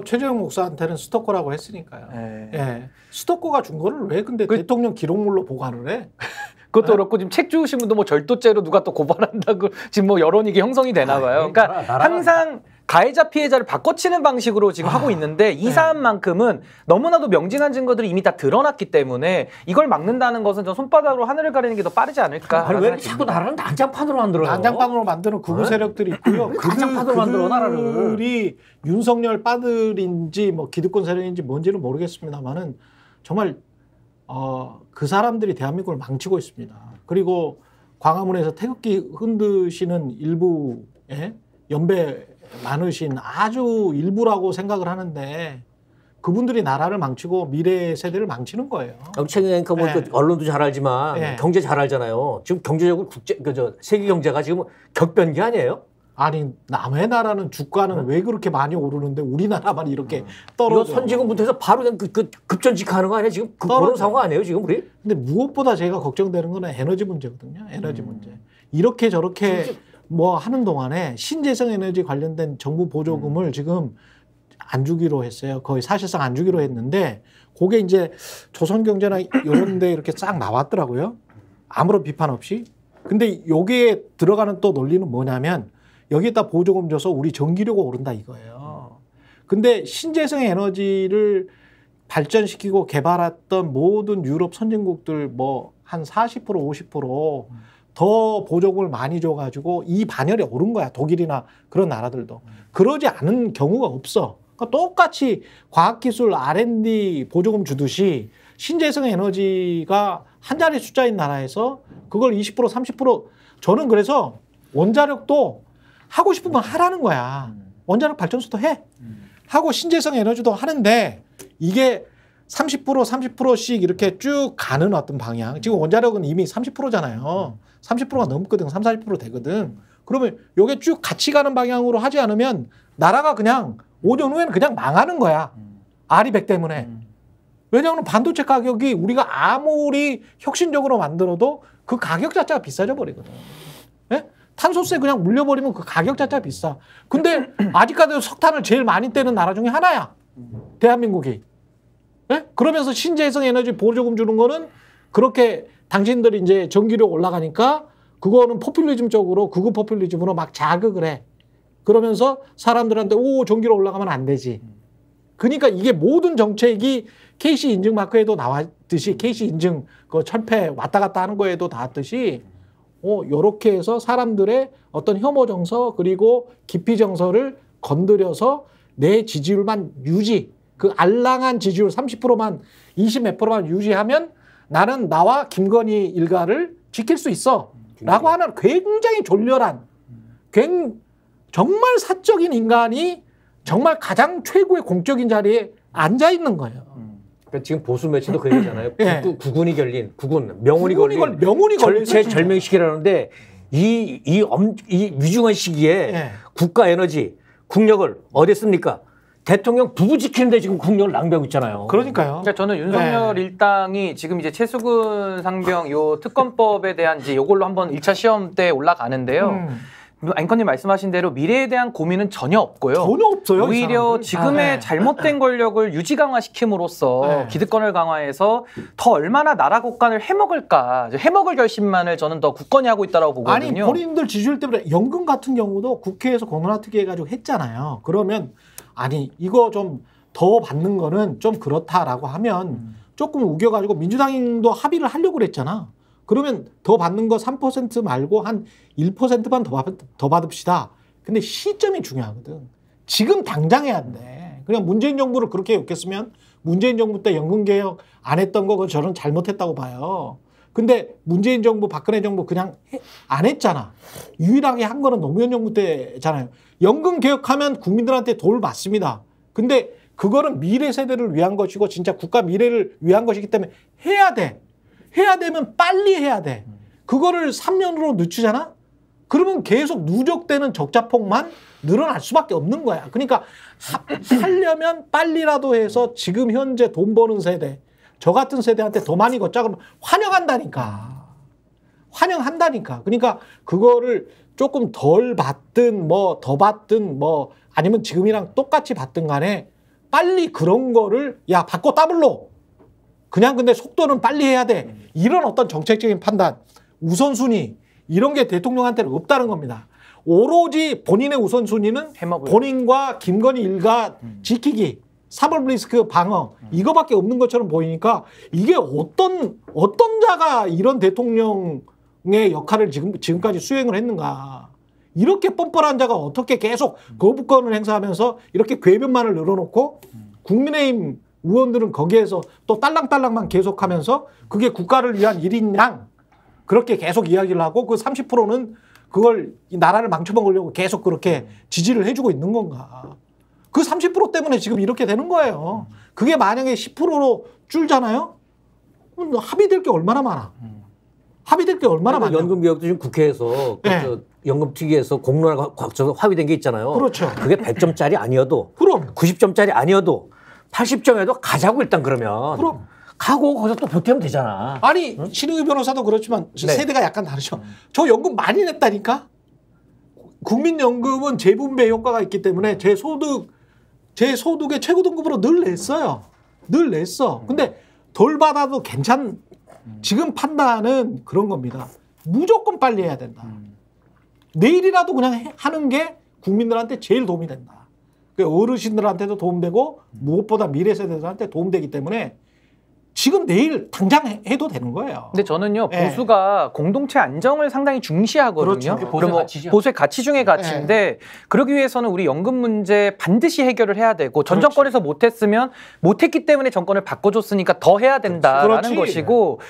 최재형 목사한테는 스토커라고 했으니까요. 예. 스토커가 준 거를 왜 근데 대통령 기록물로 보관을 해? 그것도 그렇고 지금 책 주우신 분도 뭐 절도죄로 누가 또 고발한다고 지금 뭐 여론이 이게 형성이 되나 봐요. 그러니까 항상 가해자 피해자를 바꿔치는 방식으로 지금 하고 있는데 이 사안만큼은 너무나도 명징한 증거들이 이미 다 드러났기 때문에 이걸 막는다는 것은 전 손바닥으로 하늘을 가리는 게 더 빠르지 않을까. 아니 왜 자꾸 나라를 난장판으로 만들어요? 난장판으로 만드는 극우 세력들이 있고요. 난장판으로 만들어 나라를. 그들이 윤석열 빠들인지 뭐 기득권 세력인지 뭔지는 모르겠습니다만은 정말 그 사람들이 대한민국을 망치고 있습니다. 그리고 광화문에서 태극기 흔드시는 일부의 연배 많으신 아주 일부라고 생각을 하는데 그분들이 나라를 망치고 미래 세대를 망치는 거예요. 최근에 뭐 언론도 잘 알지만 경제 잘 알잖아요. 지금 경제적으로 세계 경제가 지금 격변기 아니에요? 아니 남의 나라는 주가는 왜 그렇게 많이 오르는데 우리나라만 이렇게 떨어져? 이거 선진국부터 바로 그냥 급전직하는 거 아니에요? 지금 그런 상황 아니에요 지금 우리? 근데 무엇보다 제가 걱정되는 거는 에너지 문제거든요. 에너지 문제. 이렇게 저렇게 뭐 하는 동안에 신재생 에너지 관련된 정부 보조금을 지금 안 주기로 했어요. 거의 사실상 안 주기로 했는데 그게 이제 조선경제나 이런 데 이렇게 싹 나왔더라고요. 아무런 비판 없이. 근데 여기에 들어가는 또 논리는 뭐냐면 여기에다 보조금 줘서 우리 전기료가 오른다 이거예요. 근데 신재생 에너지를 발전시키고 개발했던 모든 유럽 선진국들 뭐 한 40% 50% 더 보조금을 많이 줘가지고 이 반열에 오른 거야. 독일이나 그런 나라들도. 그러지 않은 경우가 없어. 그러니까 똑같이 과학기술 R&D 보조금 주듯이 신재생 에너지가 한 자리 숫자인 나라에서 그걸 20% 30% 저는 그래서 원자력도 하고 싶으면 하라는 거야. 원자력 발전소도 해. 하고 신재생 에너지도 하는데 이게 30% 30%씩 이렇게 쭉 가는 어떤 방향. 지금 원자력은 이미 30%잖아요. 30%가 넘거든. 30, 40% 되거든. 그러면 이게 쭉 같이 가는 방향으로 하지 않으면 나라가 그냥 5년 후에는 그냥 망하는 거야. 아리백 때문에. 왜냐하면 반도체 가격이 우리가 아무리 혁신적으로 만들어도 그 가격 자체가 비싸져 버리거든. 예? 탄소세 그냥 물려버리면 그 가격 자체가 비싸. 근데 아직까지도 석탄을 제일 많이 떼는 나라 중에 하나야. 대한민국이. 예? 그러면서 신재생 에너지 보조금 주는 거는 그렇게 당신들이 이제 전기료 올라가니까 그거는 포퓰리즘적으로 극우 포퓰리즘으로 막 자극을 해. 그러면서 사람들한테 오 전기료 올라가면 안 되지. 그러니까 이게 모든 정책이 KC 인증 마크에도 나왔듯이 KC 인증 그 철폐 왔다 갔다 하는 거에도 나왔듯이 요렇게 해서 사람들의 어떤 혐오 정서 그리고 기피 정서를 건드려서 내 지지율만 유지 그 알랑한 지지율 30%만 20 몇 프로만 유지하면 나는 나와 김건희 일가를 지킬 수 있어 라고 하는 굉장히 졸렬한 정말 사적인 인간이 정말 가장 최고의 공적인 자리에 앉아 있는 거예요. 그러니까 지금 보수 매체도 그 얘기잖아요. 국군이 걸린 명운이 걸린 절명시키라는데 이 위중한 시기에 국가 에너지 국력을 어디 씁니까? 대통령 부부 지키는데 지금 국력을 낭비하고 있잖아요. 그러니까요. 그러니까 저는 윤석열 일당이 지금 이제 최수근 상병 요 특검법에 대한 이제 요걸로 한번 1차 시험 때 올라가는데요. 앵커님 말씀하신 대로 미래에 대한 고민은 전혀 없고요. 전혀 없어요. 오히려 지금의 잘못된 권력을 유지 강화시킴으로써 기득권을 강화해서 더 얼마나 나라 국간을 해먹을까. 해먹을 결심만을 저는 더 굳건히 하고 있다고 보거든요. 아니 본인들 지지율 때문에 연금 같은 경우도 국회에서 공론화특위 해가지고 했잖아요. 그러면 아니 이거 좀 더 받는 거는 좀 그렇다라고 하면 조금 우겨가지고 민주당도 합의를 하려고 그랬잖아. 그러면 더 받는 거 3% 말고 한 1%만 더 받읍시다. 근데 시점이 중요하거든. 지금 당장 해야 돼. 그냥 문재인 정부를 그렇게 욕했으면 문재인 정부 때 연금개혁 안 했던 거 저는 잘못했다고 봐요. 근데 문재인 정부, 박근혜 정부 그냥 안 했잖아. 유일하게 한 거는 노무현 정부 때잖아요. 연금 개혁하면 국민들한테 도움을 받습니다. 근데 그거는 미래 세대를 위한 것이고 진짜 국가 미래를 위한 것이기 때문에 해야 돼. 해야 되면 빨리 해야 돼. 그거를 3년으로 늦추잖아? 그러면 계속 누적되는 적자폭만 늘어날 수밖에 없는 거야. 그러니까 하려면 빨리라도 해서 지금 현재 돈 버는 세대, 저 같은 세대한테 더 많이 걷자 그러면 환영한다니까. 환영한다니까. 그러니까 그거를 조금 덜 받든 뭐 더 받든 뭐 아니면 지금이랑 똑같이 받든 간에 빨리 그런 거를 야 바꿔 더블로 그냥 근데 속도는 빨리 해야 돼. 이런 어떤 정책적인 판단, 우선순위 이런 게 대통령한테는 없다는 겁니다. 오로지 본인의 우선순위는 본인과 김건희 일가 지키기, 사법 리스크 방어 이거밖에 없는 것처럼 보이니까 이게 어떤 자가 이런 대통령의 역할을 지금까지 수행을 했는가. 이렇게 뻔뻔한 자가 어떻게 계속 거부권을 행사하면서 이렇게 궤변만을 늘어놓고 국민의힘 의원들은 거기에서 또 딸랑딸랑만 계속하면서 그게 국가를 위한 일인 양 그렇게 계속 이야기를 하고 그 30%는 그걸 이 나라를 망쳐먹으려고 계속 그렇게 지지를 해주고 있는 건가. 그 30% 때문에 지금 이렇게 되는 거예요. 그게 만약에 10%로 줄잖아요. 합의될 게 얼마나 많아. 합의될 게 얼마나 많아. 연금개혁도 지금 국회에서 네. 연금특위에서 공론화가 합의된 게 있잖아요. 그렇죠. 그게 100점짜리 아니어도 그럼 90점짜리 아니어도 80점에도 가자고 일단 그러면 그럼 가고 거기서 또 보태면 되잖아. 아니 신의규 변호사도 그렇지만 세대가 약간 다르죠. 저 연금 많이 냈다니까. 국민연금은 재분배 효과가 있기 때문에 제 소득의 최고 등급으로 늘 냈어요. 늘 냈어. 근데 덜 받아도 지금 판단은 그런 겁니다. 무조건 빨리 해야 된다. 내일이라도 그냥 하는 게 국민들한테 제일 도움이 된다. 어르신들한테도 도움되고 무엇보다 미래 세대들한테 도움되기 때문에 지금 내일 당장 해도 되는 거예요. 근데 저는요 보수가 공동체 안정을 상당히 중시하거든요. 그렇죠. 보수의 가치 중의 가치인데 그러기 위해서는 우리 연금 문제 반드시 해결을 해야 되고 전 정권에서 못했으면 못했기 때문에 정권을 바꿔줬으니까 더 해야 된다라는 것이고.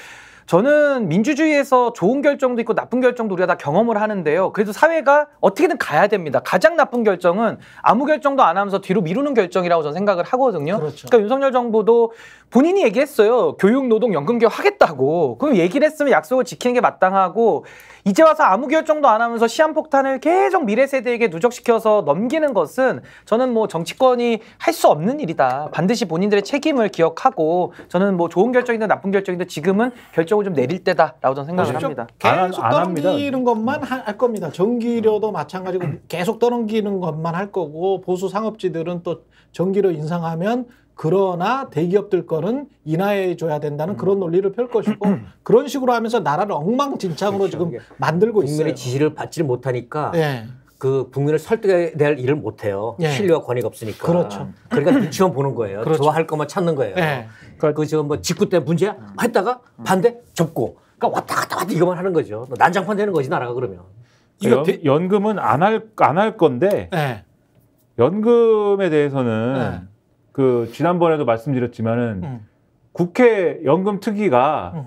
저는 민주주의에서 좋은 결정도 있고 나쁜 결정도 우리가 다 경험을 하는데요. 그래도 사회가 어떻게든 가야 됩니다. 가장 나쁜 결정은 아무 결정도 안 하면서 뒤로 미루는 결정이라고 저는 생각을 하거든요. 그렇죠. 그러니까 윤석열 정부도 본인이 얘기했어요. 교육, 노동, 연금개혁 하겠다고. 그럼 얘기를 했으면 약속을 지키는 게 마땅하고 이제 와서 아무 결정도 안 하면서 시한폭탄을 계속 미래 세대에게 누적시켜서 넘기는 것은 저는 뭐 정치권이 할 수 없는 일이다. 반드시 본인들의 책임을 기억하고 저는 뭐 좋은 결정이든 나쁜 결정이든 지금은 결정을 좀 내릴 때다라고 저는 생각을 합니다. 계속 떠넘기는 것만 할 겁니다. 전기료도 마찬가지고 계속 떠넘기는 것만 할 거고 보수 상업지들은 또 전기료 인상하면 그러나 대기업들 거는 인하해 줘야 된다는 그런 논리를 펼 것이고 그런 식으로 하면서 나라를 엉망진창으로 지금 만들고 있어요. 국민의 지지를 받지를 못하니까 네. 그 국민을 설득해야 될 일을 못해요. 네. 신뢰와 권위가 없으니까. 그렇죠. 그러니까 눈치만 보는 거예요. 그렇죠. 좋아할 것만 찾는 거예요. 네. 그 지금 뭐 직구 때 문제야? 했다가 반대? 접고. 그러니까 왔다 갔다 이거만 하는 거죠. 난장판 되는 거지 나라가 그러면. 연금은 안 할 건데 네. 연금에 대해서는 그 지난번에도 말씀드렸지만은 국회 연금특위가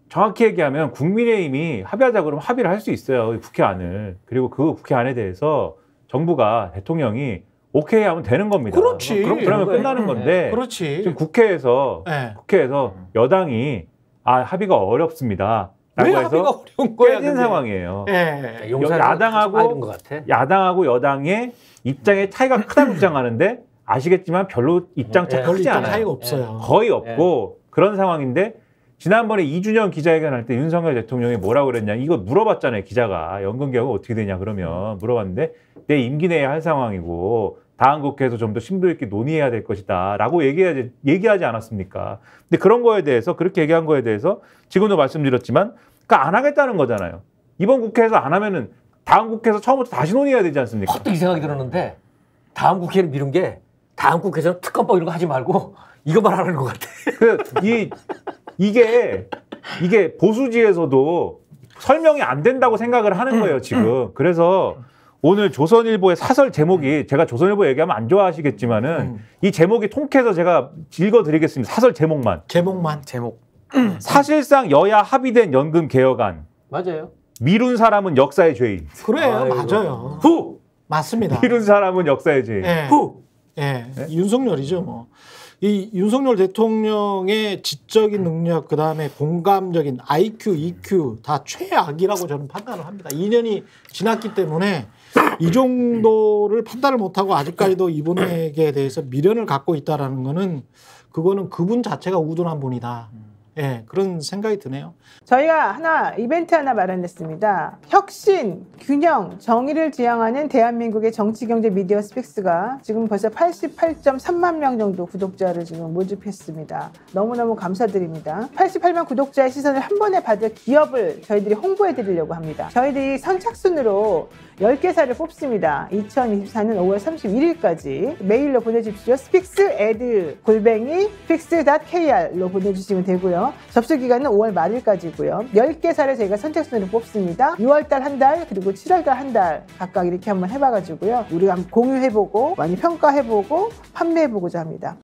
정확히 얘기하면 국민의힘이 합의하자 그러면 합의를 할 수 있어요. 국회 안을. 그리고 그 국회 안에 대해서 정부가 대통령이 오케이 하면 되는 겁니다. 그렇지. 그러면 끝나는 건데 그렇지. 지금 국회에서 여당이 합의가 어렵습니다. 왜 합의가 어려운 거야? 깨진 상황이에요. 네. 야당하고 여당의 입장의 차이가 크다고 주장하는데 아시겠지만 별로 입장 차이가 크지 않아요. 차이가 없어요. 거의 없고 그런 상황인데 지난번에 이준영 기자회견 할 때 윤석열 대통령이 뭐라고 그랬냐 이거 물어봤잖아요. 기자가 연금개혁은 어떻게 되냐 그러면 물어봤는데 내 임기 내에 할 상황이고 다음 국회에서 좀 더 심도 있게 논의해야 될 것이다 라고 얘기하지 않았습니까? 근데 그런 거에 대해서 그렇게 얘기한 거에 대해서 지금도 말씀드렸지만 그러니까 안 하겠다는 거잖아요. 이번 국회에서 안 하면은 다음 국회에서 처음부터 다시 논의해야 되지 않습니까? 헛되이 생각이 들었는데 다음 국회를 미룬 게 다음 국회에서는 특검법 이런 거 하지 말고 이거만 하는 것 같아. 이게 보수지에서도 설명이 안 된다고 생각을 하는 거예요, 지금. 그래서 오늘 조선일보의 사설 제목이 제가 조선일보 얘기하면 안 좋아하시겠지만은 이 제목이 통쾌해서 제가 읽어드리겠습니다. 사설 제목만. 제목. 사실상 여야 합의된 연금 개혁안. 맞아요. 미룬 사람은 역사의 죄인. 그래요. 맞아요. 맞습니다. 미룬 사람은 역사의 죄인. 네. 윤석열이죠, 뭐. 이 윤석열 대통령의 지적인 능력, 그 다음에 공감적인 IQ, EQ 다 최악이라고 저는 판단을 합니다. 2년이 지났기 때문에 이 정도를 판단을 못하고 아직까지도 이분에게 대해서 미련을 갖고 있다라는 거는 그거는 그분 자체가 우둔한 분이다. 예, 그런 생각이 드네요. 저희가 이벤트 하나 마련했습니다. 혁신, 균형, 정의를 지향하는 대한민국의 정치, 경제, 미디어 스픽스가 지금 벌써 88.3만 명 정도 구독자를 지금 모집했습니다. 너무너무 감사드립니다. 88만 구독자의 시선을 한 번에 받을 기업을 저희들이 홍보해 드리려고 합니다. 저희들이 선착순으로 10개사를 뽑습니다. 2024년 5월 31일까지 메일로 보내주십시오. spixed@fix.kr로 보내주시면 되고요. 접수 기간은 5월 말일까지고요. 10개사를 저희가 선착순으로 뽑습니다. 6월달 한 달, 그리고 7월달 한 달 각각 이렇게 한번 해봐가지고요. 우리가 한번 공유해보고 많이 평가해보고 판매해보고자 합니다.